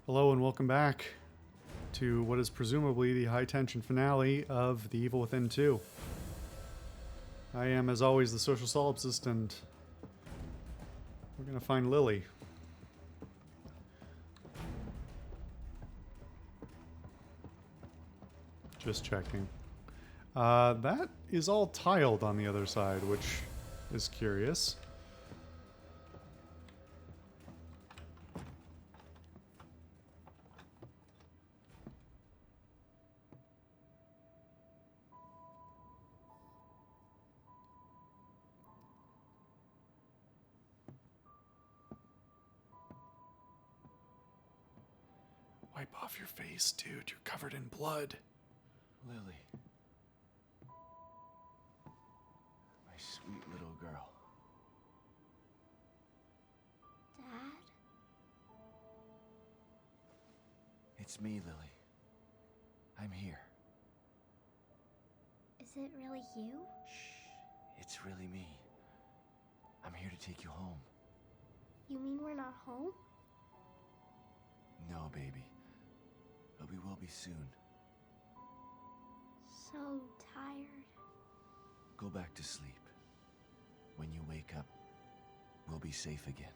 Hello and welcome back to what is presumably the high-tension finale of The Evil Within 2. I am, as always, the social solipsist, and we're gonna find Lily. Just checking. That is all tiled on the other side, which is curious. Wipe off your face, dude. You're covered in blood. Lily. My sweet little girl. Dad? It's me, Lily. I'm here. Is it really you? Shh. It's really me. I'm here to take you home. You mean we're not home? No, baby. But we will be soon. So tired. Go back to sleep. When you wake up, we'll be safe again.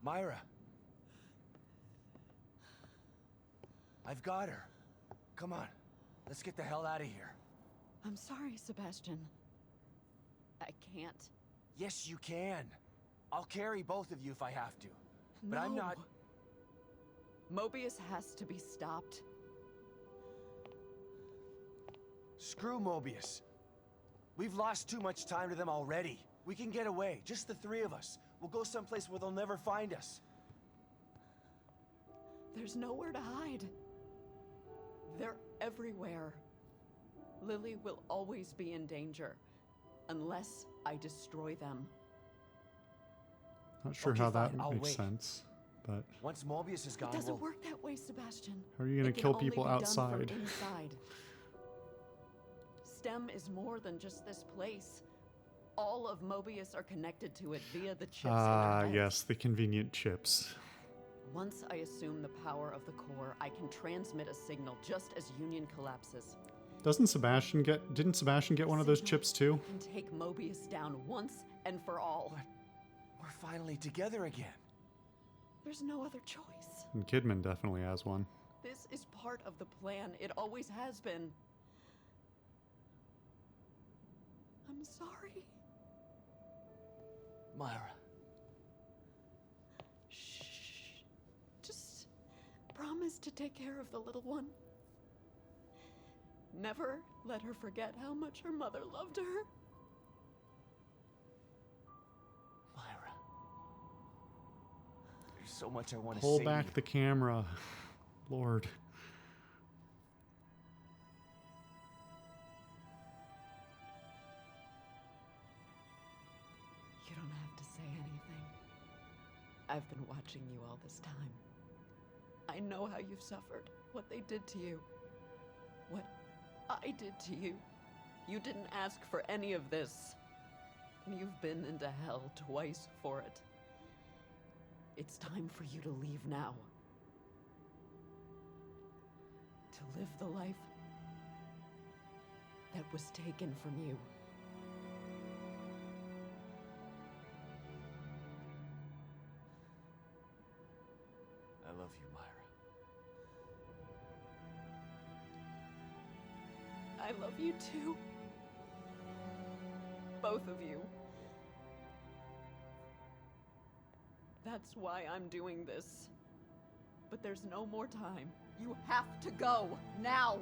Myra. I've got her. Come on. Let's get the hell out of here. I'm sorry, Sebastian. I can't. Yes, you can. I'll carry both of you if I have to. But I'm No. not... Mobius has to be stopped. Screw Mobius. We've lost too much time to them already. We can get away, just the three of us. We'll go someplace where they'll never find us. There's nowhere to hide. They're everywhere. Lily will always be in danger, unless I destroy them. Not sure Okay, how that fine, I'll makes wait. sense, but Once Mobius is It gone, doesn't we'll... work that way, Sebastian. how are you gonna It can kill only people be done outside? from inside. STEM is more than just this place. All of Mobius are connected to it via the chips in their heads. Yes, the convenient chips. Once I assume the power of the core, I can transmit a signal just as Union collapses. Didn't Sebastian get one of those chips too? I can take Mobius down once and for all. But we're finally together again. There's no other choice. And Kidman definitely has one. This is part of the plan. It always has been. I'm sorry. Myra. Shh. Just promise to take care of the little one. Never let her forget how much her mother loved her. Myra. There's so much I want to Pull say. back the camera. Lord. You don't have to say anything. I've been watching you all this time. I know how you've suffered, what they did to you, what I did to you. You didn't ask for any of this. You've been into hell twice for it. It's time for you to leave now. To live the life that was taken from you. I love you, Myra. I love you too. Both of you. That's why I'm doing this. But there's no more time. You have to go, now!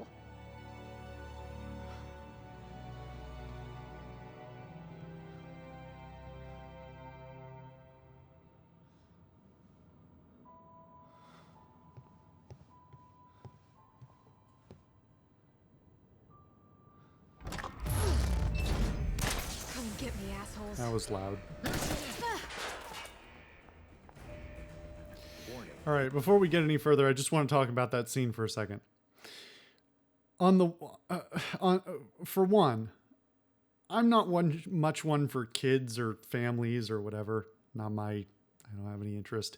Come get me, assholes. That was loud. All right, before we get any further, I just want to talk about that scene for a second. For one, I'm not much one for kids or families or whatever. I don't have any interest.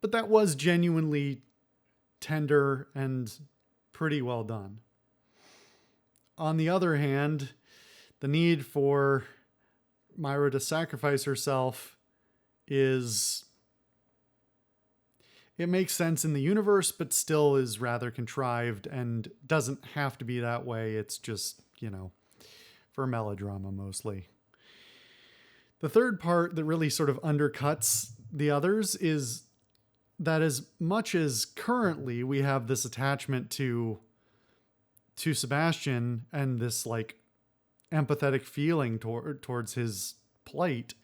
But that was genuinely tender and pretty well done. On the other hand, the need for Myra to sacrifice herself it makes sense in the universe, but still is rather contrived and doesn't have to be that way. It's just, for melodrama mostly. The third part that really sort of undercuts the others is that as much as currently we have this attachment to Sebastian and this like empathetic feeling towards his plight,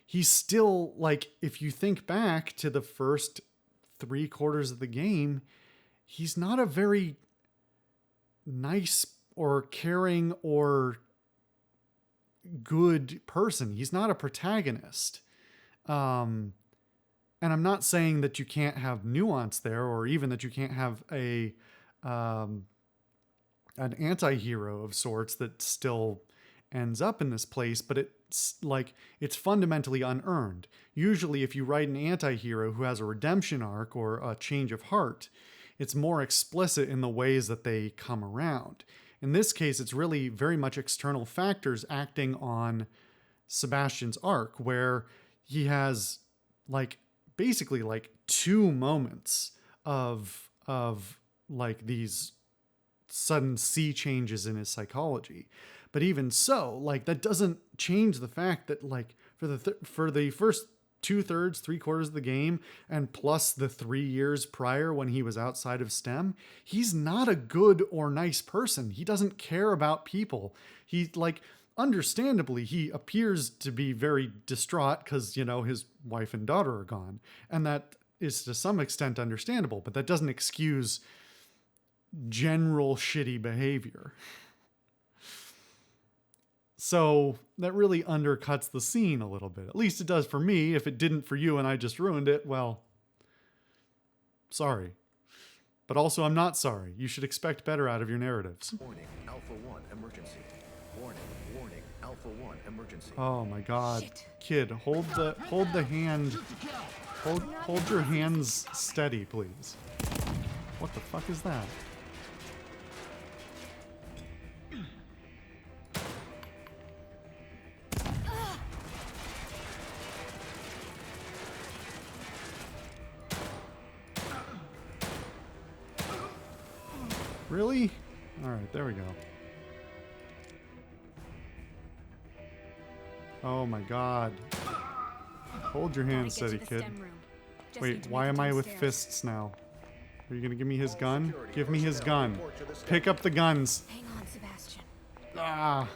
he's still like, if you think back to the first 3/4 of the game, he's not a very nice or caring or good person. He's not a protagonist. And I'm not saying that you can't have nuance there, or even that you can't have an anti-hero of sorts that still ends up in this place, but it's fundamentally unearned. Usually if you write an anti-hero who has a redemption arc or a change of heart, it's more explicit in the ways that they come around. In this case, it's really very much external factors acting on Sebastian's arc, where he has basically 2 moments of these sudden sea changes in his psychology. But even so, that doesn't change the fact that for the first 2/3, 3/4 of the game, and plus the 3 years prior when he was outside of STEM, he's not a good or nice person. He doesn't care about people. He understandably, he appears to be very distraught because, his wife and daughter are gone. And that is to some extent understandable, but that doesn't excuse general shitty behavior. So that really undercuts the scene a little bit. At least it does for me. If it didn't for you and I just ruined it, well, sorry. But also, I'm not sorry. You should expect better out of your narratives. Warning, Alpha 1 emergency. Warning, Alpha 1 emergency. Oh my god. Shit. Kid, hold the hand. Hold your hands steady, please. What the fuck is that? Really? Alright, there we go. Oh my god. Hold your hand steady, kid. Wait, why am I with fists now? Are you gonna give me his gun? Give me his gun. Pick up the guns. Hang on, Sebastian. Ah.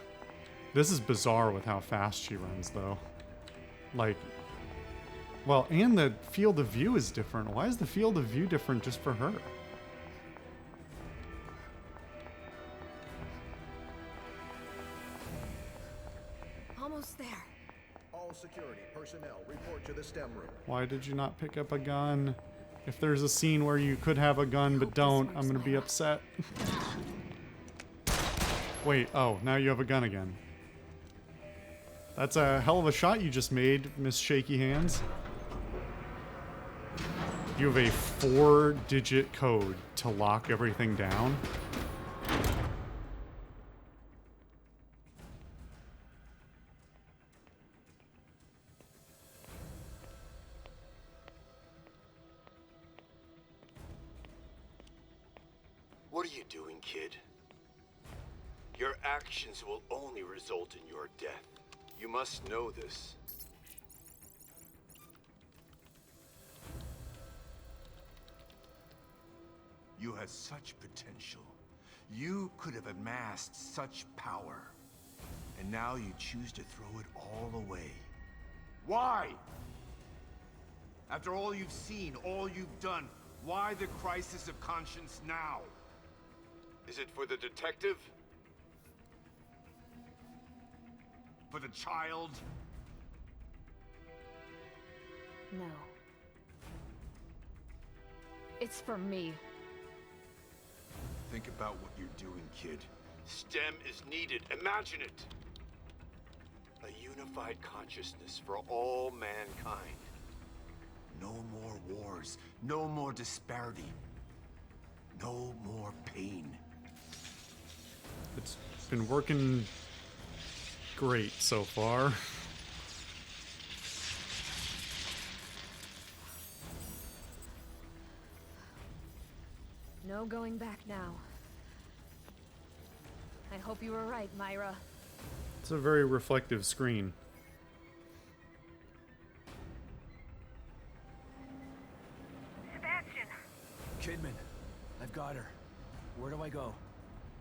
This is bizarre with how fast she runs, though. Well, and the field of view is different. Why is the field of view different just for her? Almost there. All security personnel report to the STEM room. Why did you not pick up a gun? If there's a scene where you could have a gun but don't, I'm gonna be upset. Wait, oh, now you have a gun again. That's a hell of a shot you just made, Miss Shaky Hands. You have a 4-digit code to lock everything down. What are you doing, kid? Your actions will only result in your death. You must know this. You had such potential. You could have amassed such power. And now you choose to throw it all away. Why? After all you've seen, all you've done, why the crisis of conscience now? Is it for the detective? For the child? No. It's for me. Think about what you're doing, kid. STEM is needed. Imagine it. A unified consciousness for all mankind. No more wars. No more disparity. No more pain. It's been working great so far. No going back now. I hope you were right, Myra. It's a very reflective screen. Sebastian, Kidman, I've got her. Where do I go?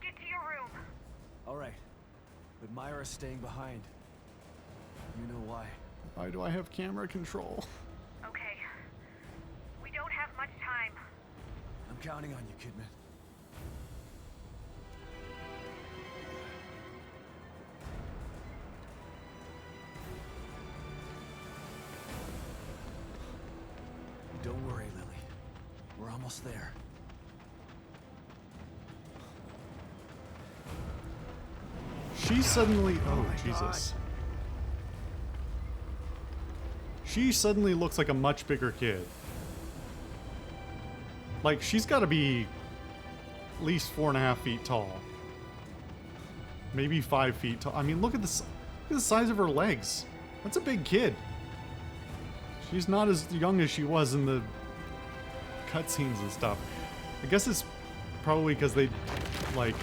get to your room. All right, but Myra's staying behind. You know why. Why do I have camera control? Okay. We don't have much time. I'm counting on you, Kidman. Don't worry, Lily. We're almost there. She suddenly... Oh, my Jesus. She suddenly looks like a much bigger kid. Like, she's got to be at least 4.5 feet tall. Maybe 5 feet tall. I mean, look at the size of her legs. That's a big kid. She's not as young as she was in the cutscenes and stuff. I guess it's probably because they, like...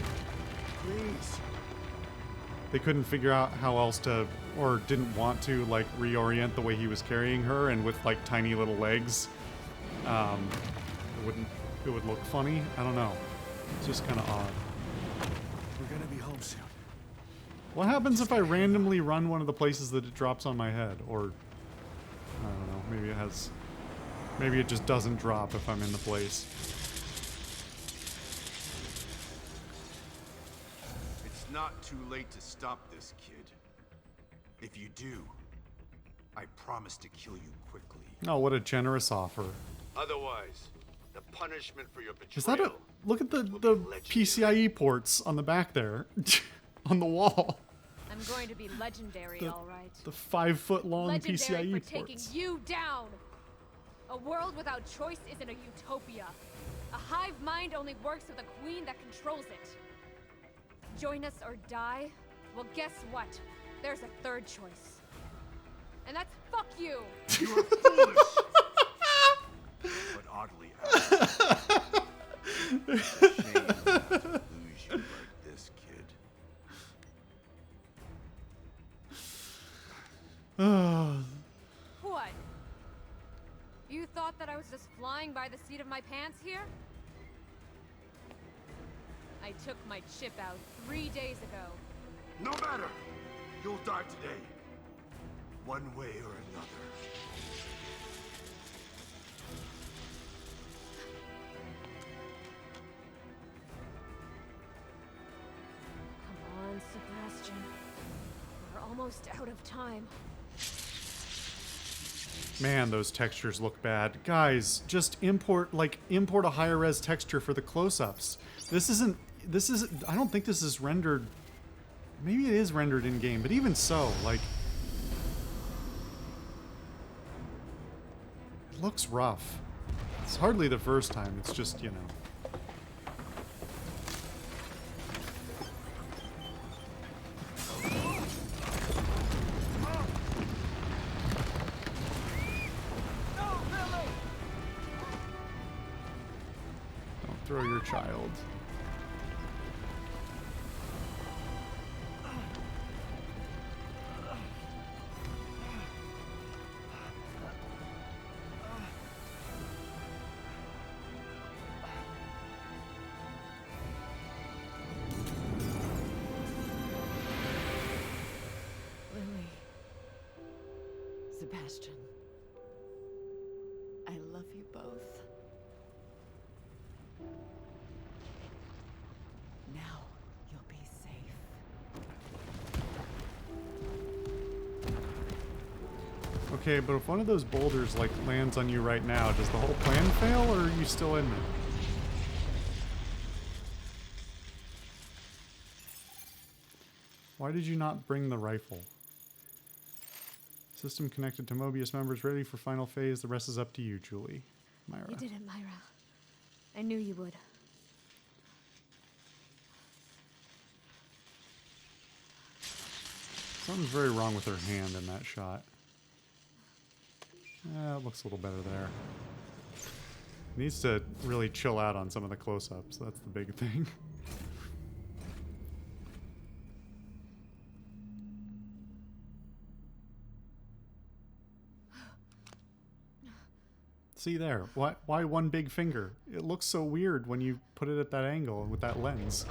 Please. They couldn't figure out how else to, or didn't want to, like, reorient the way he was carrying her, and with, like, tiny little legs, it would look funny. I don't know. It's just kind of odd. We're gonna be home soon. What happens if I randomly run one of the places that it drops on my head? Or, I don't know, maybe it just doesn't drop if I'm in the place. It's not too late to stop this, kid. If you do, I promise to kill you quickly. Oh, what a generous offer. Otherwise, the punishment for your betrayal. Is that a... Look at the legendary. PCIe ports on the back there. On the wall. I'm going to be legendary, all right. The 5-foot-long Legendary PCIe for taking ports. you down. A world without choice isn't a utopia. A hive mind only works with a queen that controls it. Join us or die? Well, guess what? There's a third choice. And that's fuck you. You are foolish! But oddly accurate. It's a shame to have to lose you like this, kid. What? You thought that I was just flying by the seat of my pants here? I took my chip out 3 days ago. No matter! You'll die today. One way or another. Come on, Sebastian. We're almost out of time. Man, those textures look bad. Guys, just import a higher res texture for the close-ups. This isn't, I don't think this is rendered, maybe it is rendered in-game, but even so, like, it looks rough. It's hardly the first time, it's just, you know. Throw your child. Lily. Sebastian. I love you both. Now you'll be safe. Okay, but if one of those boulders, like, lands on you right now, does the whole plan fail, or are you still in there? Why did you not bring the rifle? System connected to Mobius members ready for final phase. The rest is up to you, Julie. Myra. You did it, Myra. I knew you would. Something's very wrong with her hand in that shot. It looks a little better there. Needs to really chill out on some of the close-ups. That's the big thing. See there. Why one big finger? It looks so weird when you put it at that angle with that lens.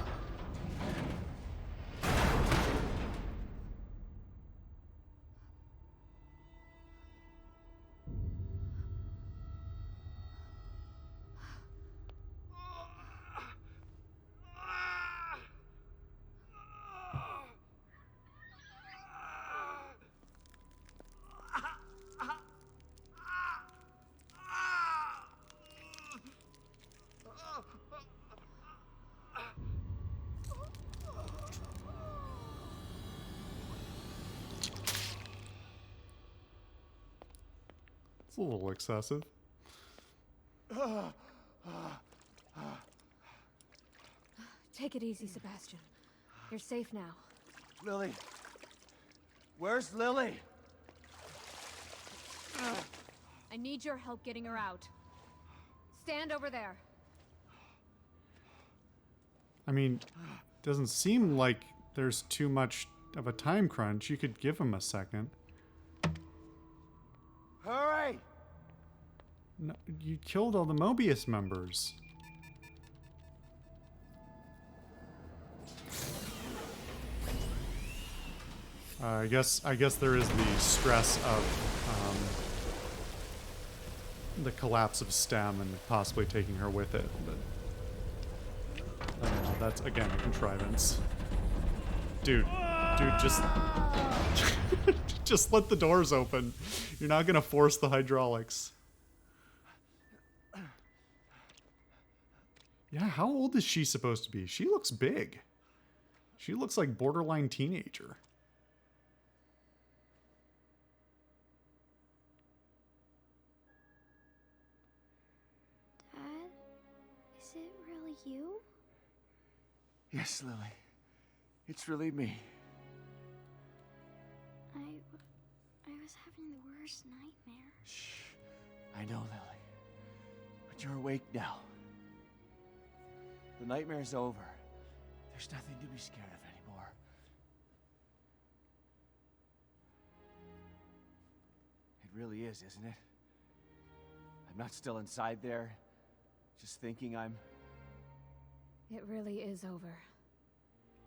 It's a little excessive. Take it easy, Sebastian. You're safe now. Lily. Where's Lily? I need your help getting her out. Stand over there. I mean, doesn't seem like there's too much of a time crunch. You could give him a second. Hurry! No, you killed all the Mobius members. I guess there is the stress of the collapse of STEM and possibly taking her with it, but I don't know, that's again a contrivance. Dude, just just let the doors open. You're not gonna force the hydraulics. Yeah, how old is she supposed to be? She looks big. She looks like borderline teenager. Dad, is it really you? Yes, Lily. It's really me. I was having the worst nightmare. Shh. I know, Lily. But you're awake now. The nightmare's over. There's nothing to be scared of anymore. It really is, isn't it? I'm not still inside there, just thinking I'm... It really is over.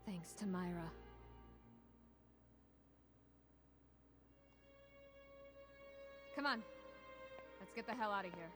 Thanks to Myra. Come on. Let's get the hell out of here.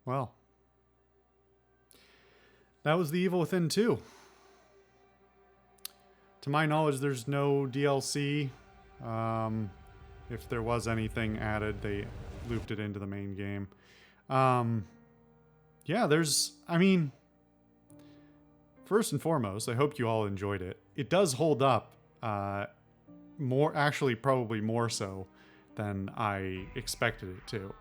Well, that was The Evil Within 2. To my knowledge, there's no DLC. If there was anything added, they looped it into the main game. Yeah, I mean, first and foremost, I hope you all enjoyed it. It does hold up, probably more so than I expected it to.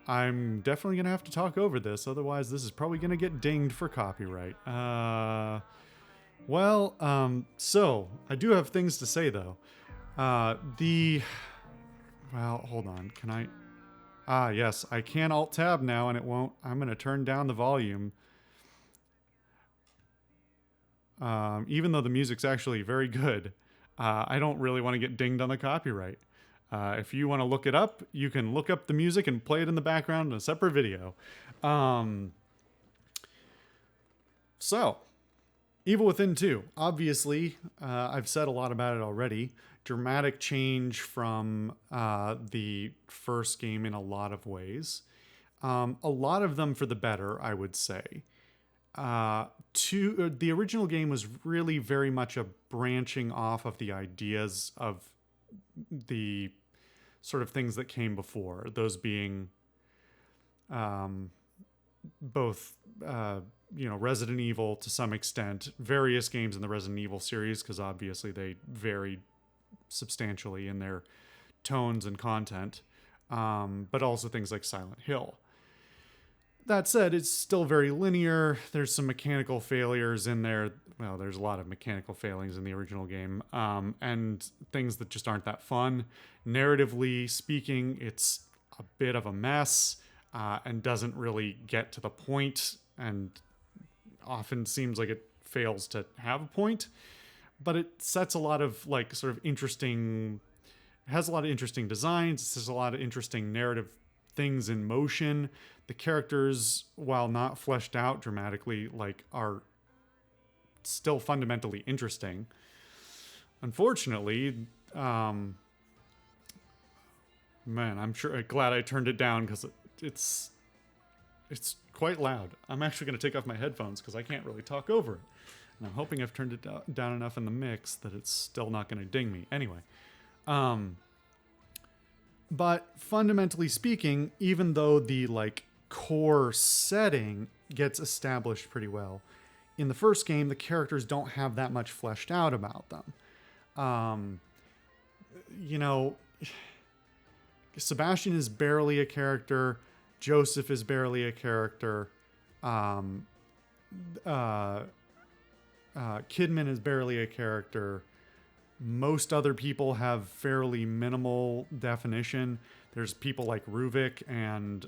I'm definitely going to have to talk over this, otherwise this is probably going to get dinged for copyright. So, I do have things to say, though. Well, hold on, can I... yes, I can Alt-Tab now, and it won't... I'm going to turn down the volume. even though the music's actually very good, I don't really want to get dinged on the copyright. If you want to look it up, you can look up the music and play it in the background in a separate video. So, Evil Within 2. Obviously, I've said a lot about it already. Dramatic change from the first game in a lot of ways. A lot of them for the better, I would say. The original game was really very much a branching off of the ideas of the sort of things that came before. Those being both Resident Evil to some extent, various games in the Resident Evil series, because obviously they varied substantially in their tones and content, but also things like Silent Hill. That said, it's still very linear. There's some mechanical failures in there. Well, there's a lot of mechanical failings in the original game, and things that just aren't that fun. Narratively speaking, it's a bit of a mess, and doesn't really get to the point, and often seems like it fails to have a point. But it sets a lot of interesting designs. It has a lot of interesting narrative things in motion. The characters, while not fleshed out dramatically, are still fundamentally interesting. Unfortunately, man, I'm glad I turned it down, because it's quite loud. I'm actually going to take off my headphones because I can't really talk over it. And I'm hoping I've turned it down enough in the mix that it's still not going to ding me. Anyway. But fundamentally speaking, even though the core setting gets established pretty well, in the first game, the characters don't have that much fleshed out about them. Sebastian is barely a character. Joseph is barely a character. Kidman is barely a character. Most other people have fairly minimal definition. There's people like Ruvik and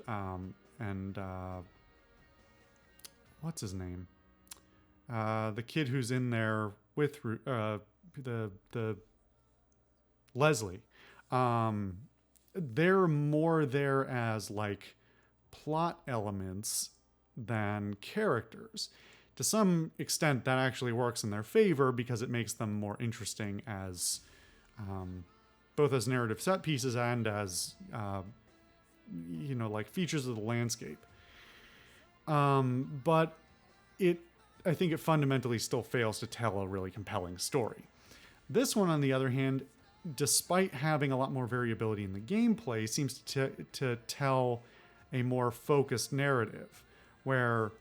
what's his name? The kid who's in there with the Leslie. They're more there as plot elements than characters. To some extent, that actually works in their favor because it makes them more interesting as both as narrative set pieces and as features of the landscape. But I think it fundamentally still fails to tell a really compelling story. This one, on the other hand, despite having a lot more variability in the gameplay, seems to tell a more focused narrative, where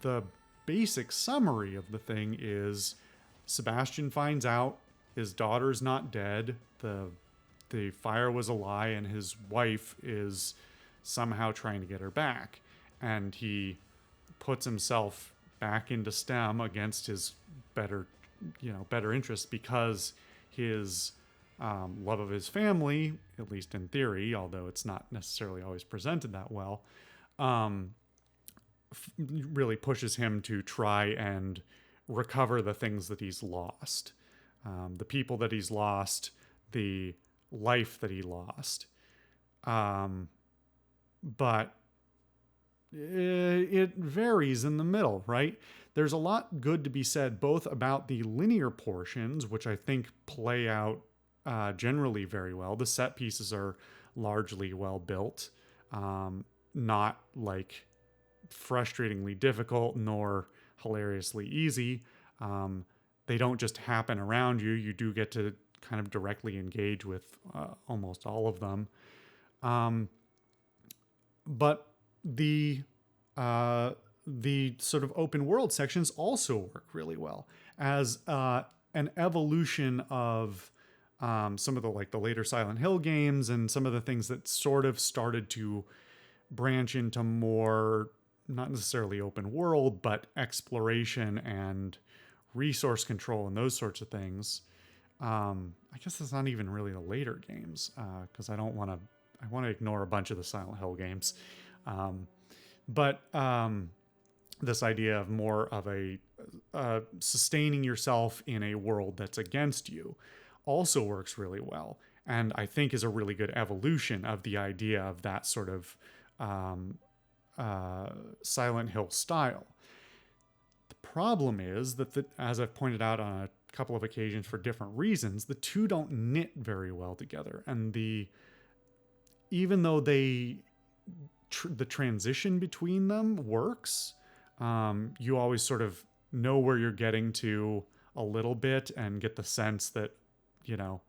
the basic summary of the thing is Sebastian finds out his daughter's not dead, the fire was a lie, and his wife is somehow trying to get her back, and he puts himself back into STEM against his better interests, because his love of his family, at least in theory, although it's not necessarily always presented that well, really pushes him to try and recover the things that he's lost. The people that he's lost, the life that he lost. But it varies in the middle, right? There's a lot good to be said both about the linear portions, which I think play out generally very well. The set pieces are largely well built, not frustratingly difficult nor hilariously easy. They don't just happen around you. You do get to kind of directly engage with almost all of them. But the sort of open world sections also work really well as an evolution of some of the later Silent Hill games and some of the things that sort of started to branch into more, not necessarily open world, but exploration and resource control and those sorts of things. I guess that's not even really the later games, because I want to ignore a bunch of the Silent Hill games. But this idea of more of a sustaining yourself in a world that's against you also works really well, and I think is a really good evolution of the idea of that sort of Silent Hill style. The problem is that, as I've pointed out on a couple of occasions for different reasons, the two don't knit very well together, and even though the transition between them works, you always sort of know where you're getting to a little bit and get the sense that, you know,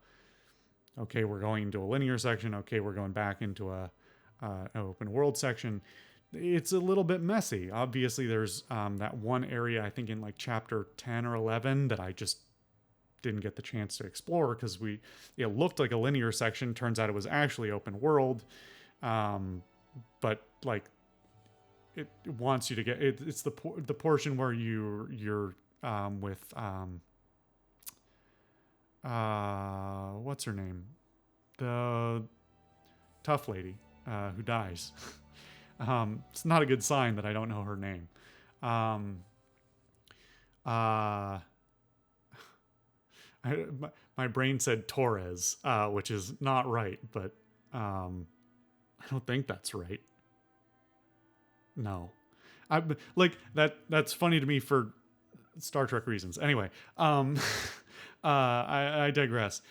okay, we're going into a linear section. Okay, we're going back into an open world section. It's a little bit messy. Obviously, there's that one area, I think in like chapter 10 or 11, that I just didn't get the chance to explore because it looked like a linear section. Turns out it was actually open world. But like, it wants you to get it. It's the portion where you're with what's her name, the tough lady who dies. It's not a good sign that I don't know her name. My brain said Torres, which is not right, but I don't think that's right. No, that's funny to me for Star Trek reasons. Anyway, I digress.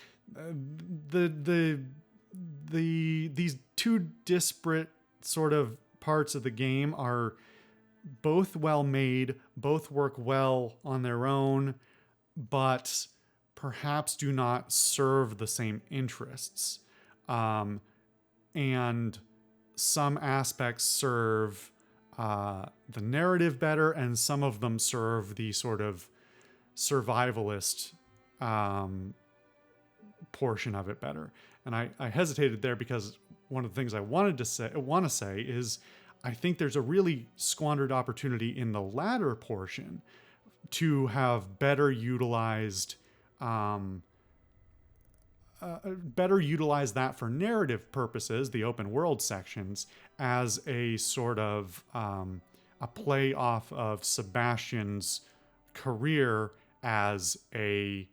These two disparate sort of parts of the game are both well made, both work well on their own, but perhaps do not serve the same interests. And some aspects serve the narrative better, and some of them serve the sort of survivalist portion of it better. And I hesitated there because one of the things I want to say is I think there's a really squandered opportunity in the latter portion to have better utilized that for narrative purposes, the open world sections, as a sort of a play off of Sebastian's career as a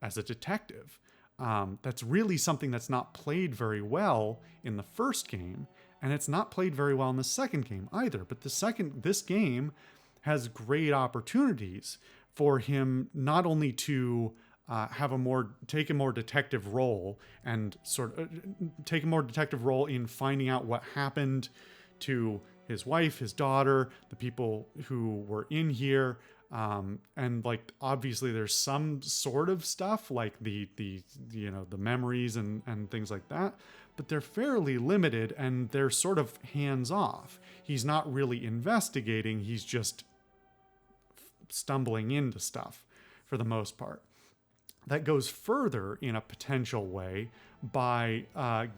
detective. That's really something that's not played very well in the first game, and it's not played very well in the second game either. But this game has great opportunities for him not only to take a more detective role and take a more detective role in finding out what happened to his wife, his daughter, the people who were in here. And like, obviously there's some sort of stuff like the memories and things like that, but they're fairly limited and they're sort of hands off. He's not really investigating. He's just stumbling into stuff for the most part. That goes further in a potential way by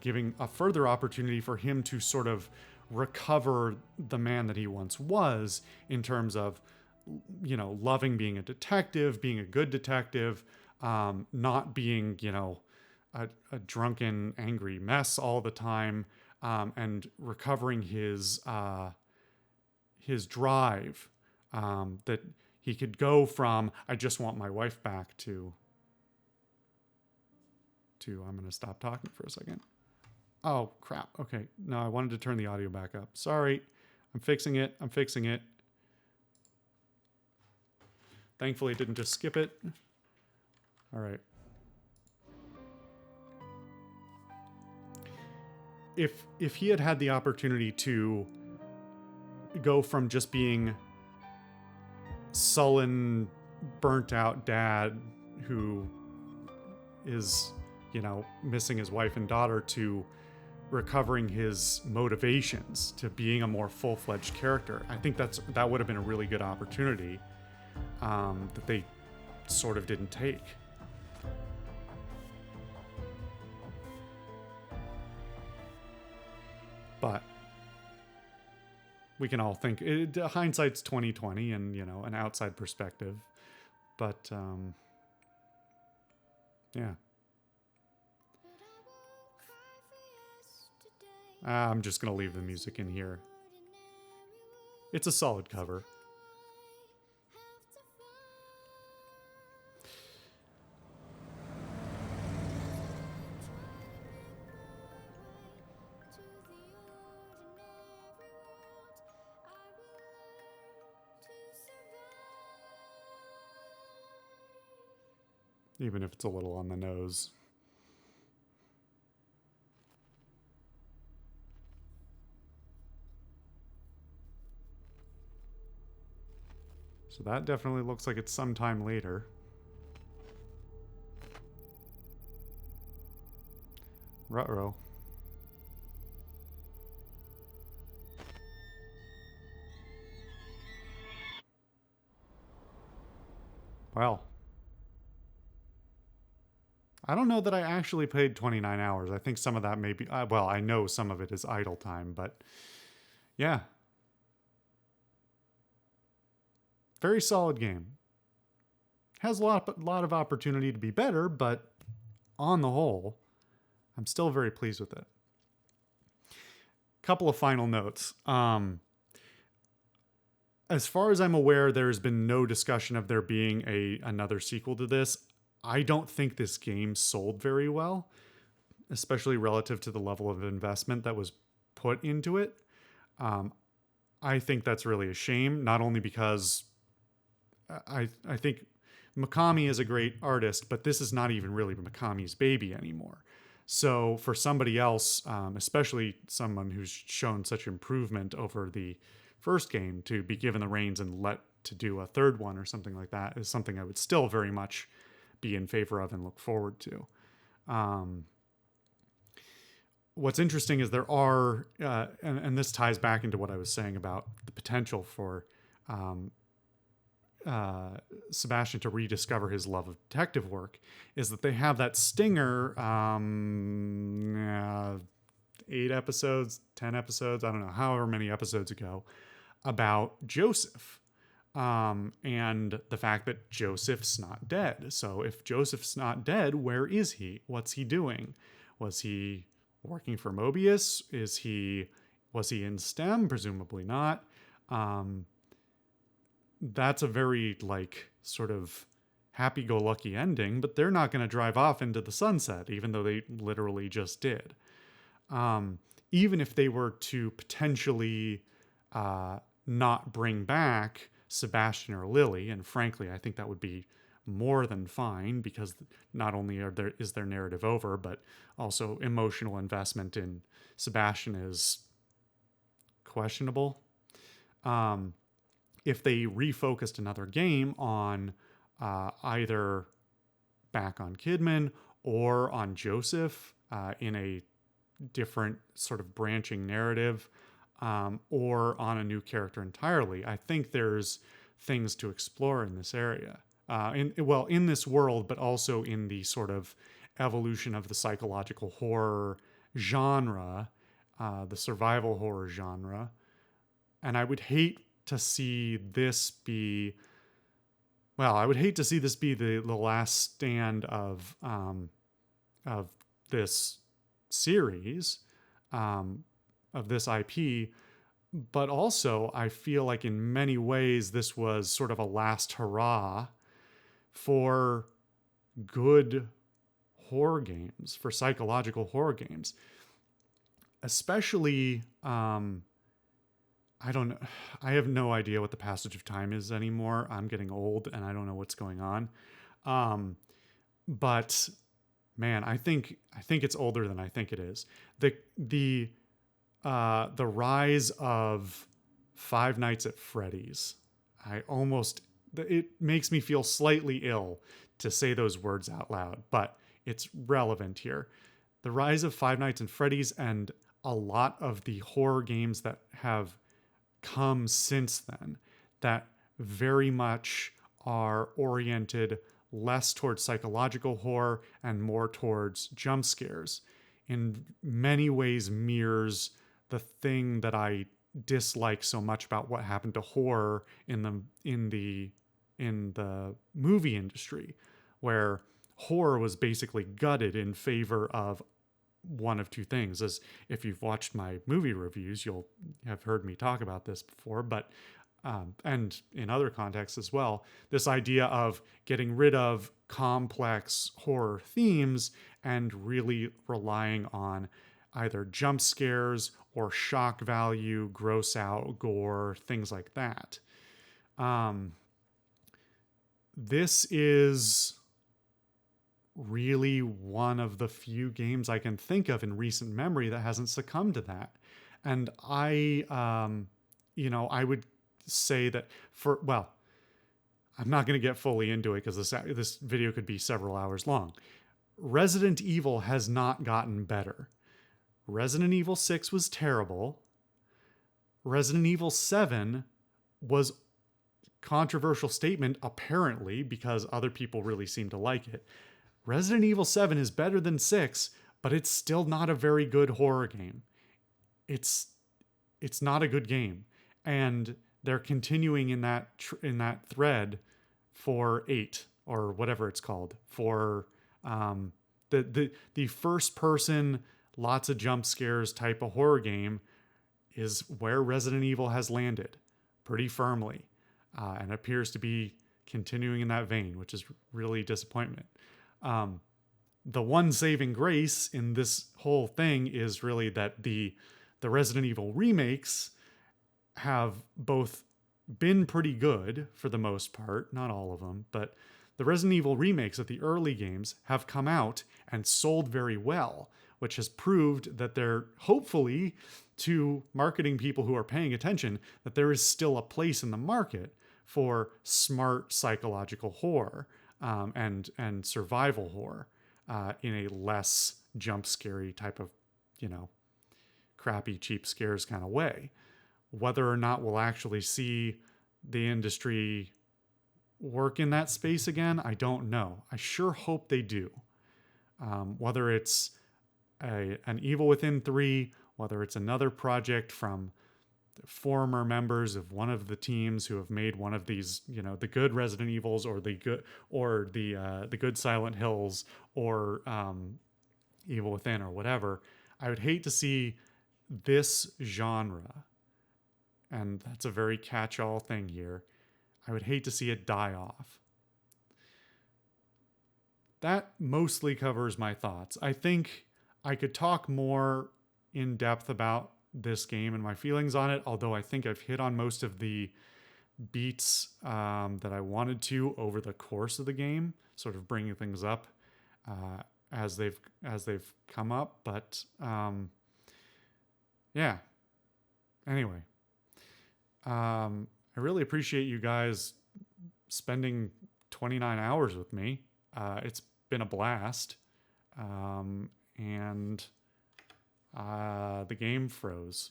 giving a further opportunity for him to sort of recover the man that he once was, in terms of, you know, loving being a detective, being a good detective, not being, you know, a drunken, angry mess all the time, and recovering his drive, that he could go from, I just want my wife back, to I'm going to stop talking for a second. Oh, crap. Okay. No, I wanted to turn the audio back up. Sorry. I'm fixing it. Thankfully, it didn't just skip it. All right. If he had had the opportunity to go from just being sullen, burnt out dad who is, you know, missing his wife and daughter, to recovering his motivations, to being a more full-fledged character, I think that would have been a really good opportunity that they sort of didn't take. But we can all think hindsight's 20/20, and, you know, an outside perspective. But yeah. I'm just gonna leave the music in here. It's a solid cover. even if it's a little on the nose. So that definitely looks like it's sometime later. Ruh-roh. Well, I don't know that I actually played 29 hours. I think some of that may be, well, I know some of it is idle time, but yeah. Very solid game. Has a lot of opportunity to be better, but on the whole, I'm still very pleased with it. Couple of final notes. As far as I'm aware, there's been no discussion of there being another sequel to this. I don't think this game sold very well, especially relative to the level of investment that was put into it. I think that's really a shame, not only because I think Mikami is a great artist, but this is not even really Mikami's baby anymore. So for somebody else, especially someone who's shown such improvement over the first game, to be given the reins and let to do a third one or something like that is something I would still very much be in favor of and look forward to. What's interesting is there are, and this ties back into what I was saying about the potential for Sebastian to rediscover his love of detective work, is that they have that stinger 8 episodes, 10 episodes, I don't know, however many episodes ago, about Joseph. And the fact that Joseph's not dead. So if Joseph's not dead, where is he? What's he doing? Was he working for Mobius? Was he in STEM? Presumably not. That's a very, like, sort of happy-go-lucky ending, but they're not going to drive off into the sunset, even though they literally just did. Even if they were to potentially not bring back Sebastian or Lily, and frankly, I think that would be more than fine, because not only is their narrative over, but also emotional investment in Sebastian is questionable. If they refocused another game on either back on Kidman or on Joseph in a different sort of branching narrative, or on a new character entirely, I think there's things to explore in this area. In this world, but also in the sort of evolution of the psychological horror genre, the survival horror genre. And I would hate to see this be, the last stand of this series, of this IP, but also I feel like in many ways this was sort of a last hurrah for good horror games, for psychological horror games. Especially, I don't know, I have no idea what the passage of time is anymore. I'm getting old and I don't know what's going on. But man, I think it's older than I think it is. The rise of Five Nights at Freddy's. It makes me feel slightly ill to say those words out loud, but it's relevant here. The rise of Five Nights at Freddy's and a lot of the horror games that have come since then that very much are oriented less towards psychological horror and more towards jump scares, in many ways mirrors the thing that I dislike so much about what happened to horror in the movie industry, where horror was basically gutted in favor of one of two things. As if you've watched my movie reviews, you'll have heard me talk about this before, but and in other contexts as well, this idea of getting rid of complex horror themes and really relying on either jump scares or shock value, gross out, gore, things like that. This is really one of the few games I can think of in recent memory that hasn't succumbed to that. And I would say that I'm not going to get fully into it because this video could be several hours long. Resident Evil has not gotten better. Resident Evil 6 was terrible. Resident Evil 7 was controversial statement, apparently, because other people really seem to like it. Resident Evil 7 is better than 6, but it's still not a very good horror game. It's not a good game. And they're continuing in that thread for 8 or whatever it's called, for the first person, lots of jump scares type of horror game is where Resident Evil has landed pretty firmly, and appears to be continuing in that vein, which is really disappointment. The one saving grace in this whole thing is really that the Resident Evil remakes have both been pretty good for the most part, not all of them, but the Resident Evil remakes of the early games have come out and sold very well, which has proved that they're hopefully, to marketing people who are paying attention, that there is still a place in the market for smart psychological horror and survival horror in a less jump scary type of, crappy, cheap scares kind of way. Whether or not we'll actually see the industry work in that space again, I don't know. I sure hope they do. Whether it's an Evil Within 3, whether it's another project from the former members of one of the teams who have made one of these, the good Resident Evils, or the good Silent Hills, or Evil Within, or whatever. I would hate to see this genre, and that's a very catch-all thing here, I would hate to see it die off. That mostly covers my thoughts. I think I could talk more in depth about this game and my feelings on it, although I think I've hit on most of the beats that I wanted to over the course of the game, sort of bringing things up as they've come up. But yeah. Anyway, I really appreciate you guys spending 29 hours with me. It's been a blast. And the game froze.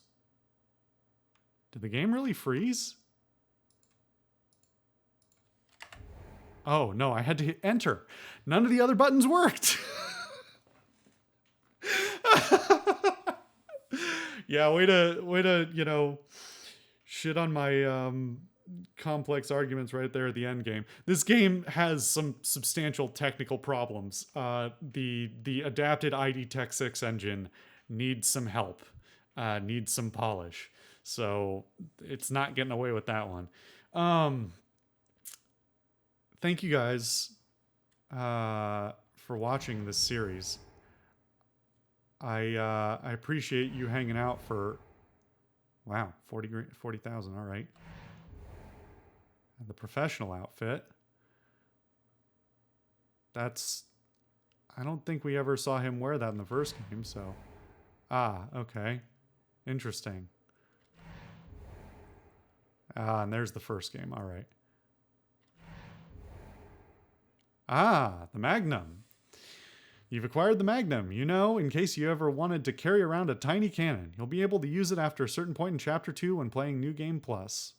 Did the game really freeze? Oh, no, I had to hit enter. None of the other buttons worked. Yeah, way to, shit on my complex arguments right there at the end game. This game has some substantial technical problems. The adapted ID Tech 6 engine needs some help, needs some polish. So it's not getting away with that one. Thank you guys for watching this series. I appreciate you hanging out for, wow, 40,000. All right. And the professional outfit. I don't think we ever saw him wear that in the first game, so. Okay. Interesting. And there's the first game. All right. The Magnum. You've acquired the Magnum. In case you ever wanted to carry around a tiny cannon, you'll be able to use it after a certain point in Chapter 2 when playing New Game Plus.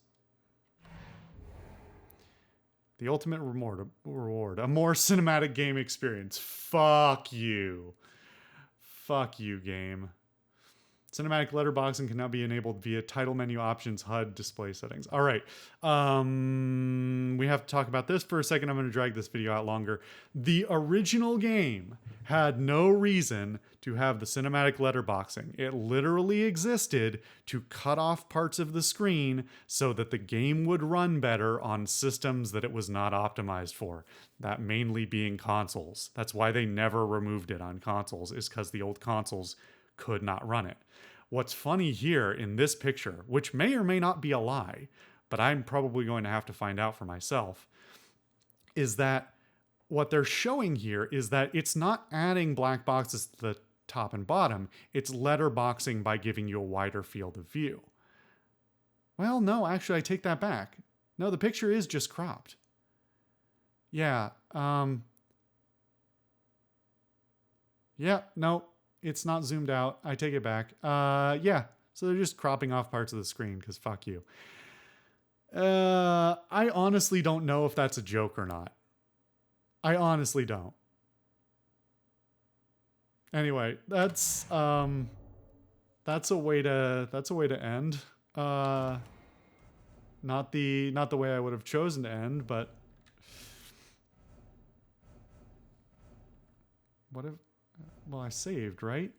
The ultimate reward. A more cinematic game experience. Fuck you. Fuck you, game. Cinematic letterboxing can now be enabled via title menu options, HUD, display settings. All right. We have to talk about this for a second. I'm going to drag this video out longer. The original game had no reason to have the cinematic letterboxing. It literally existed to cut off parts of the screen so that the game would run better on systems that it was not optimized for. That mainly being consoles. That's why they never removed it on consoles, is because the old consoles could not run it. What's funny here in this picture, which may or may not be a lie, but I'm probably going to have to find out for myself, is that what they're showing here is that it's not adding black boxes to the top and bottom. It's letterboxing by giving you a wider field of view. Well, no, actually, I take that back. No, the picture is just cropped. Yeah. Yeah, no, it's not zoomed out. I take it back. Yeah, so they're just cropping off parts of the screen because fuck you. I honestly don't know if that's a joke or not. I honestly don't. Anyway, that's a way to end. Not the way I would have chosen to end, but what if? Well, I saved, right?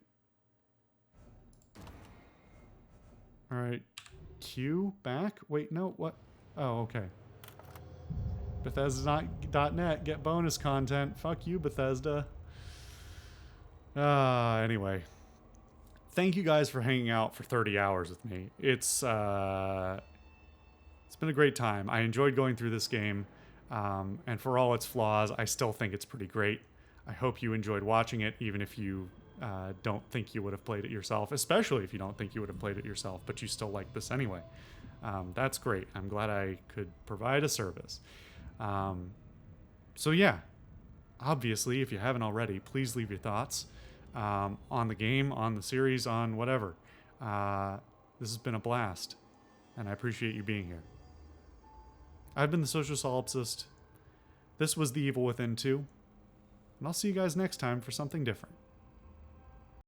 All right, Q back. Wait, no, what? Oh, okay. Bethesda.net, get bonus content. Fuck you, Bethesda. Anyway. Thank you guys for hanging out for 30 hours with me. It's been a great time. I enjoyed going through this game. And for all its flaws, I still think it's pretty great. I hope you enjoyed watching it, even if you don't think you would have played it yourself, especially if you don't think you would have played it yourself, but you still like this anyway. That's great. I'm glad I could provide a service. So yeah, obviously, if you haven't already, please leave your thoughts on the game, on the series, on whatever. This has been a blast, and I appreciate you being here. I've been the Social Solipsist. This was The Evil Within 2, and I'll see you guys next time for something different.